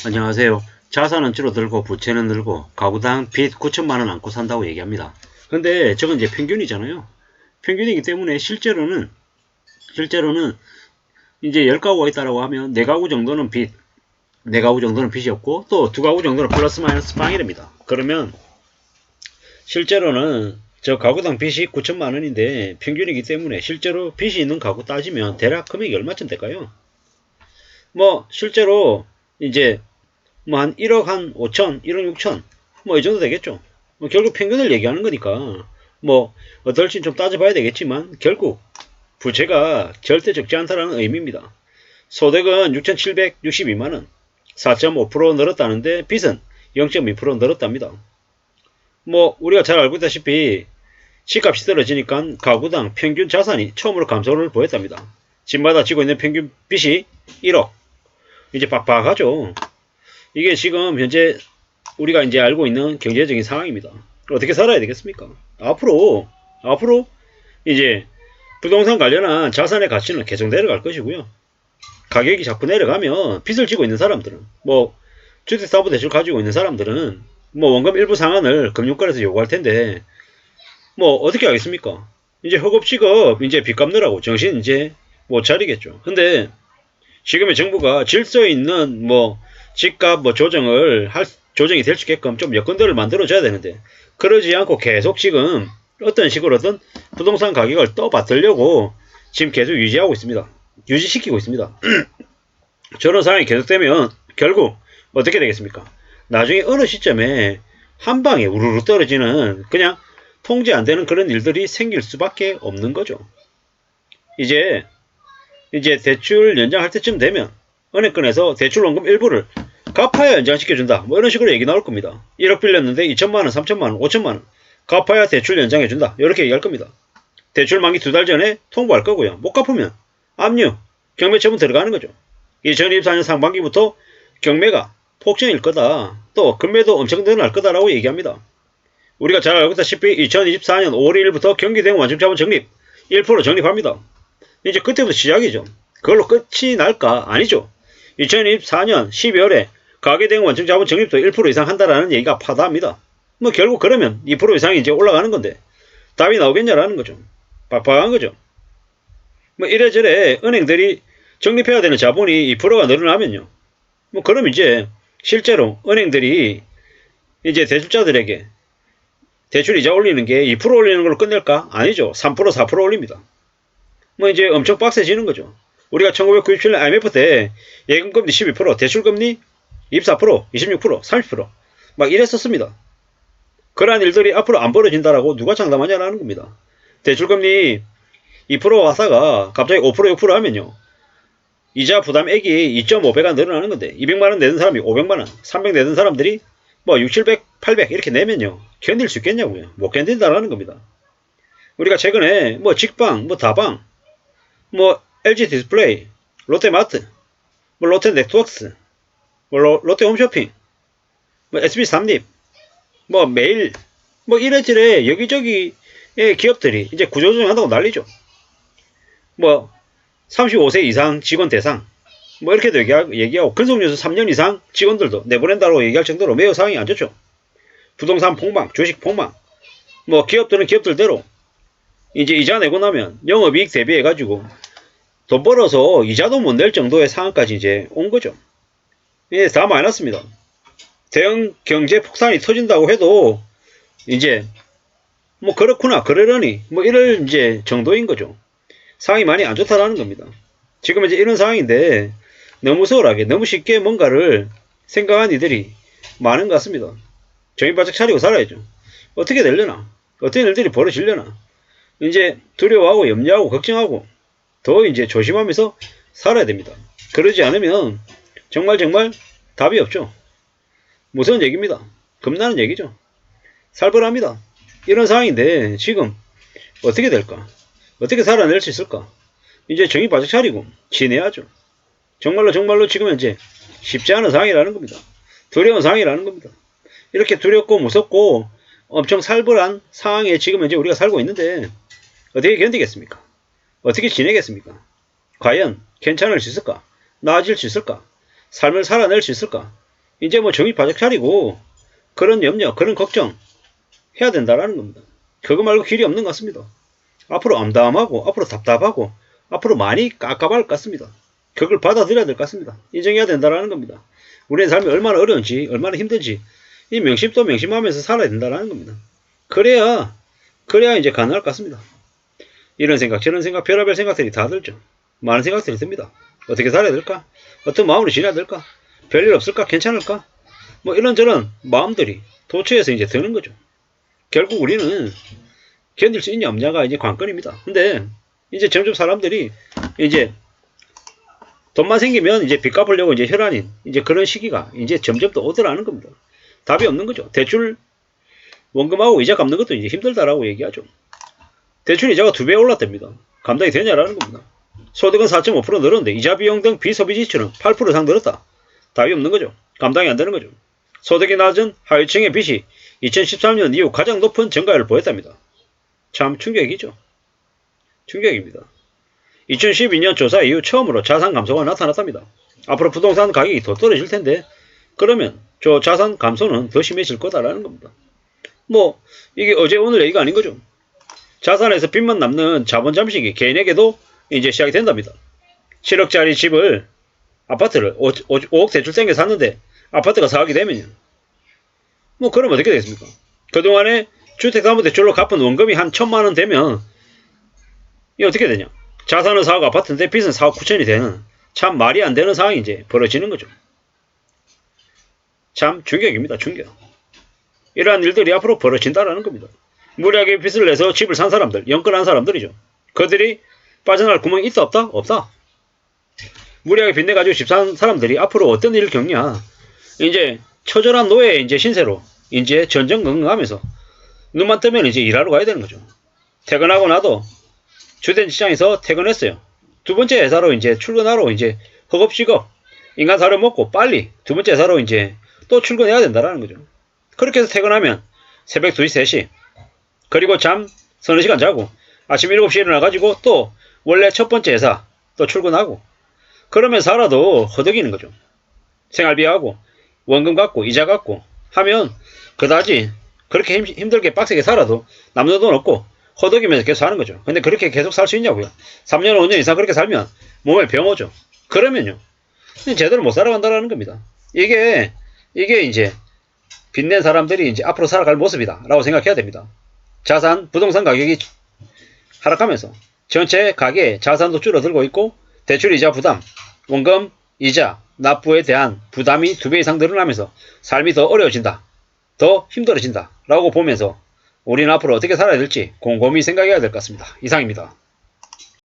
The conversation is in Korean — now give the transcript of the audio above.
안녕하세요. 자산은 줄어들고 부채는 늘고 가구당 빚 9천만원 안고 산다고 얘기합니다. 근데 저건 이제 평균이잖아요. 평균이기 때문에 실제로는 이제 10가구가 있다라고 하면 4가구 정도는 빚, 4가구 정도는 빚이 없고 또 2가구 정도는 플러스 마이너스 빵이랍니다. 그러면 실제로는 저 가구당 빚이 9천만원인데 평균이기 때문에 실제로 빚이 있는 가구 따지면 대략 금액이 얼마쯤 될까요? 뭐 실제로 이제 뭐 한 1억 한 5천, 1억 6천 뭐 이 정도 되겠죠. 뭐 결국 평균을 얘기하는 거니까 뭐 어떨지 좀 따져봐야 되겠지만 결국 부채가 절대 적지 않다는 의미입니다. 소득은 6,762만원 4.5% 늘었다는데 빚은 0.2% 늘었답니다. 뭐 우리가 잘 알고 있다시피 집값이 떨어지니까 가구당 평균 자산이 처음으로 감소를 보였답니다. 집마다 지고 있는 평균 빚이 1억 이제 빡빡하죠. 이게 지금 현재 우리가 이제 알고 있는 경제적인 상황입니다. 어떻게 살아야 되겠습니까? 앞으로 이제 부동산 관련한 자산의 가치는 계속 내려갈 것이고요. 가격이 자꾸 내려가면 빚을 지고 있는 사람들은 뭐 주택담보대출 가지고 있는 사람들은 뭐 원금 일부 상환을 금융권에서 요구할 텐데 뭐 어떻게 하겠습니까? 이제 허겁지겁 이제 빚 갚느라고 정신 이제 못 차리겠죠. 근데 지금의 정부가 질서 있는 뭐 집값 뭐 조정이 될 수 있게끔 좀 여건들을 만들어줘야 되는데 그러지 않고 계속 지금 어떤 식으로든 부동산 가격을 떠받들려고 지금 계속 유지시키고 있습니다. 저런 상황이 계속되면 결국 어떻게 되겠습니까? 나중에 어느 시점에 한 방에 우르르 떨어지는 그냥 통제 안 되는 그런 일들이 생길 수밖에 없는 거죠. 이제 대출 연장할 때쯤 되면 은행권에서 대출 원금 일부를 갚아야 연장시켜준다. 뭐 이런 식으로 얘기 나올 겁니다. 1억 빌렸는데 2천만원, 3천만원, 5천만원 갚아야 대출 연장해준다. 이렇게 얘기할 겁니다. 대출 만기 2달 전에 통보할 거고요. 못 갚으면 압류, 경매 처분 들어가는 거죠. 2024년 상반기부터 경매가 폭증일 거다. 또 금매도 엄청 늘어날 거다라고 얘기합니다. 우리가 잘 알고 있다시피 2024년 5월 1일부터 경기대응 완충자본 적립 1% 적립합니다. 이제 그때부터 시작이죠. 그걸로 끝이 날까? 아니죠. 2024년 12월에 가계대응 완충자본 적립도 1% 이상 한다라는 얘기가 파다합니다. 뭐 결국 그러면 2% 이상이 이제 올라가는 건데 답이 나오겠냐라는 거죠. 빡빡한 거죠. 뭐 이래저래 은행들이 적립해야 되는 자본이 2%가 늘어나면요. 뭐 그럼 이제 실제로 은행들이 이제 대출자들에게 대출 이자 올리는 게 2% 올리는 걸로 끝낼까? 아니죠. 3% 4% 올립니다. 뭐 이제 엄청 빡세지는 거죠. 우리가 1997년 IMF 때 예금금리 12%, 대출금리 24%, 26%, 30%막 이랬었습니다. 그러한 일들이 앞으로 안 벌어진다라고 누가 장담하냐라는 겁니다. 대출금리 2% 하다가 갑자기 5% 6% 하면요. 이자 부담액이 2.5배가 늘어나는 건데 200만원 내는 사람이 500만원, 300 내는 사람들이 뭐 6, 700, 800 이렇게 내면요. 견딜 수 있겠냐고요. 못 견딘다라는 겁니다. 우리가 최근에 뭐 직방, 뭐 다방, 뭐 LG 디스플레이, 롯데마트, 뭐 롯데네트워크스, 뭐 롯데홈쇼핑, 뭐 SB삼립, 뭐 메일, 뭐 이래저래 여기저기의 기업들이 이제 구조조정 한다고 난리죠. 뭐 35세 이상 직원 대상 뭐 이렇게도 얘기하고 근속연수 3년 이상 직원들도 내보낸다고 얘기할 정도로 매우 상황이 안 좋죠. 부동산 폭망, 주식 폭망, 뭐 기업들은 기업들대로 이제 이자 내고 나면 영업이익 대비해가지고 돈 벌어서 이자도 못 낼 정도의 상황까지 이제 온 거죠. 이게 다 마이너스입니다. 대형 경제 폭탄이 터진다고 해도 이제 뭐 그렇구나 그러려니 뭐 이럴 이제 정도인 거죠. 상황이 많이 안 좋다라는 겁니다. 지금 이제 이런 상황인데 너무 소홀하게 너무 쉽게 뭔가를 생각한 이들이 많은 것 같습니다. 정신 바짝 차리고 살아야죠. 어떻게 되려나? 어떤 일들이 벌어지려나? 이제 두려워하고 염려하고 걱정하고 더 이제 조심하면서 살아야 됩니다. 그러지 않으면 정말 답이 없죠. 무서운 얘기입니다. 겁나는 얘기죠. 살벌합니다. 이런 상황인데 지금 어떻게 될까? 어떻게 살아낼 수 있을까? 이제 정신 바짝 차리고 지내야죠. 정말로 지금 현재 쉽지 않은 상황이라는 겁니다. 두려운 상황이라는 겁니다. 이렇게 두렵고 무섭고 엄청 살벌한 상황에 지금 현재 우리가 살고 있는데 어떻게 견디겠습니까? 어떻게 지내겠습니까? 과연 괜찮을 수 있을까? 나아질 수 있을까? 삶을 살아낼 수 있을까? 이제 뭐 정신 바짝 차리고 그런 염려, 그런 걱정 해야 된다라는 겁니다. 그거 말고 길이 없는 것 같습니다. 앞으로 암담하고 앞으로 답답하고 앞으로 많이 깝깝할 것 같습니다. 그걸 받아들여야 될 것 같습니다. 인정해야 된다라는 겁니다. 우리의 삶이 얼마나 어려운지 얼마나 힘든지 이 명심도 명심하면서 살아야 된다라는 겁니다. 그래야 이제 가능할 것 같습니다. 이런 생각 저런 생각 별의별 생각들이 다 들죠. 많은 생각들이 듭니다. 어떻게 살아야 될까? 어떤 마음으로 지내야 될까? 별일 없을까? 괜찮을까? 뭐 이런저런 마음들이 도처에서 이제 드는 거죠. 결국 우리는 견딜 수 있냐 없냐가 이제 관건입니다. 근데 이제 점점 사람들이 이제 돈만 생기면 이제 빚 갚으려고 이제 혈안인 이제 그런 시기가 이제 점점 더 오더라는 겁니다. 답이 없는 거죠. 대출 원금하고 이자 갚는 것도 이제 힘들다라고 얘기하죠. 대출 이자가 2배 올랐답니다. 감당이 되냐라는 겁니다. 소득은 4.5% 늘었는데 이자 비용 등 비소비 지출은 8% 이상 늘었다. 답이 없는 거죠. 감당이 안 되는 거죠. 소득이 낮은 하위층의 빚이 2013년 이후 가장 높은 증가율을 보였답니다. 참 충격이죠. 충격입니다. 2012년 조사 이후 처음으로 자산 감소가 나타났답니다. 앞으로 부동산 가격이 더 떨어질 텐데 그러면 저 자산 감소는 더 심해질 거다라는 겁니다. 뭐 이게 어제 오늘 얘기가 아닌 거죠. 자산에서 빚만 남는 자본 잠식이 개인에게도 이제 시작이 된답니다. 7억짜리 집을 아파트를 5억 대출 땡겨 샀는데 아파트가 4억이 되면요. 뭐 그러면 어떻게 되겠습니까? 그동안에 주택담보대출로 갚은 원금이 한 1,000만원 되면 이게 어떻게 되냐? 자산은 4억 아파트인데 빚은 4억 9천이 되는 참 말이 안 되는 상황이 이제 벌어지는 거죠. 참 충격입니다. 충격. 이러한 일들이 앞으로 벌어진다라는 겁니다. 무리하게 빚을 내서 집을 산 사람들, 연끌한 사람들이죠. 그들이 빠져나갈 구멍이 있다 없다? 없다. 무리하게 빚내가지고 집 산 사람들이 앞으로 어떤 일을 겪냐? 이제 처절한 노예의 이제 신세로 이제 전전긍긍하면서 눈만 뜨면 이제 일하러 가야 되는 거죠. 퇴근하고 나도 주된 직장에서 퇴근했어요. 두 번째 회사로 이제 출근하러 이제 허겁지겁 인간 사료 먹고 빨리 두 번째 회사로 이제 또 출근해야 된다라는 거죠. 그렇게 해서 퇴근하면 새벽 2시, 3시 그리고 잠 서너 시간 자고 아침 7시에 일어나가지고 또 원래 첫 번째 회사 또 출근하고 그러면 살아도 허덕이는 거죠. 생활비하고 원금 갚고 이자 갚고 하면 그다지 그렇게 힘들게 빡세게 살아도 남는 돈 없고 허덕이면서 계속 사는 거죠. 근데 그렇게 계속 살 수 있냐고요. 3년 5년 이상 그렇게 살면 몸에 병 오죠. 그러면요 제대로 못 살아간다라는 겁니다. 이게 이제 빚낸 사람들이 이제 앞으로 살아갈 모습이다 라고 생각해야 됩니다. 자산, 부동산 가격이 하락하면서 전체 가계 자산도 줄어들고 있고 대출이자 부담, 원금, 이자, 납부에 대한 부담이 2배 이상 늘어나면서 삶이 더 어려워진다. 더 힘들어진다. 라고 보면서 우리는 앞으로 어떻게 살아야 될지 곰곰이 생각해야 될 것 같습니다. 이상입니다.